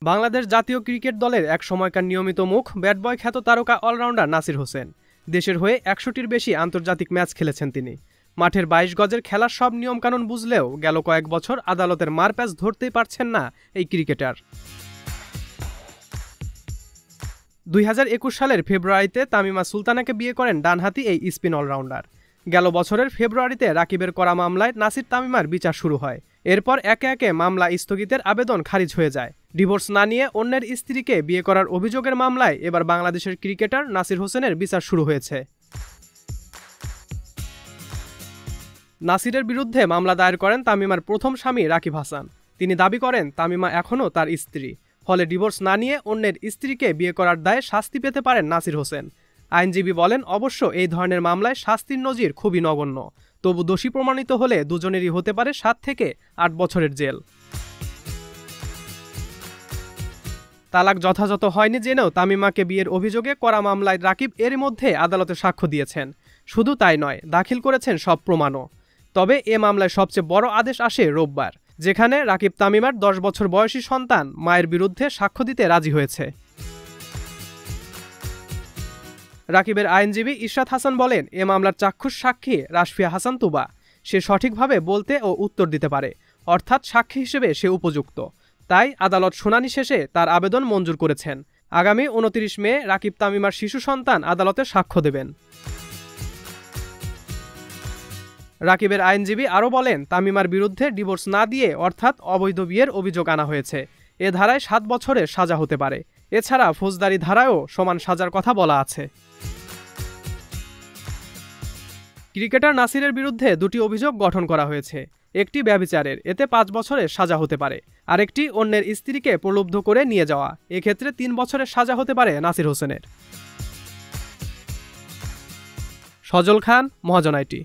বাংলাদেশ জাতীয় ক্রিকেট দলের এক সময়কার নিয়মিত মুখ ব্যাট বয় খ্যাত তারকা অলরাউন্ডার নাসির হোসেন। দেশের হয়ে ১০০টির বেশি আন্তর্জাতিক ম্যাচ খেলেছেন তিনি। মাঠের ২২ গজের খেলার সব নিয়মকানুন বুঝলেও গেল কয়েক বছর আদালতের মারপ্যাচ ধরতেই পারছেন না এই ক্রিকেটার। ২০২১ সালের ফেব্রুয়ারিতে তামিমা সুলতানাকে বিয়ে করেন ডানহাতি এই স্পিন অলরাউন্ডার। গেল বছরের ফেব্রুয়ারিতে রাকিবের করা মামলায় নাসির তামিমার বিচার শুরু হয়। এরপর একে একে মামলা স্থগিতের আবেদন খারিজ হয়ে যায়। ডিভোর্স না নিয়ে অন্যের স্ত্রীকে বিয়ে করার অভিযোগের মামলায় এবার বাংলাদেশের ক্রিকেটার নাসির হোসেনের বিচার শুরু হয়েছে। নাসিরের বিরুদ্ধে মামলা দায়ের করেন তামিমার প্রথম স্বামী রাকিব হাসান। তিনি দাবি করেন তামিমা এখনও তার স্ত্রী, ফলে ডিভোর্স না নিয়ে অন্যের স্ত্রীকে বিয়ে করার দায়ে শাস্তি পেতে পারেন নাসির হোসেন। আইনজীবী বলেন, অবশ্য এই ধরনের মামলায় শাস্তির নজির খুবই নগণ্য। তবু দোষী প্রমাণিত হলে দুজনেরই হতে পারে ৭ থেকে ৮ বছরের জেল। তালাক যথাযথ হয়নি জেনেও তামিমাকে বিয়ের অভিযোগে করা মামলায় রাকিব এরই মধ্যে আদালতে সাক্ষ্য দিয়েছেন। শুধু তাই নয়, দাখিল করেছেন সব প্রমাণও। তবে এ মামলায় সবচেয়ে বড় আদেশ আসে রোববার, যেখানে রাকিব তামিমার ১০ বছর বয়সী সন্তান মায়ের বিরুদ্ধে সাক্ষ্য দিতে রাজি হয়েছে। রাকিবের আইনজীবী ইশরাত হাসান বলেন, এ মামলার চাক্ষুষ সাক্ষী রাশফিয়া হাসান তুবা। সে সঠিকভাবে বলতে ও উত্তর দিতে পারে, অর্থাৎ সাক্ষী হিসেবে সে উপযুক্ত। তাই আদালত শুনানি শেষে তার আবেদন মঞ্জুর করেছেন। আগামী ২৯ মে রাকিব তামিমার শিশু সন্তান আদালতে সাক্ষ্য দেবেন। রাকিবের আইনজীবী আরও বলেন, তামিমার বিরুদ্ধে ডিভোর্স না দিয়ে অর্থাৎ অবৈধ বিয়ের অভিযোগ আনা হয়েছে। এ ধারায় ৭ বছরের সাজা হতে পারে। এছাড়া ফৌজদারি ধারায়ও সমান সাজার কথা বলা আছে। ক্রিকেটার নাসিরের বিরুদ্ধে ২টি অভিযোগ গঠন করা হয়েছে। একটি ব্যভিচারের, এতে ৫ বছরের সাজা হতে পারে। আরেকটি অন্যের স্ত্রীকে প্রলুব্ধ করে নিয়ে যাওয়া, এক্ষেত্রে ৩ বছরের সাজা হতে পারে নাসির হোসেনের। সজল খান, মহাজন আইটি।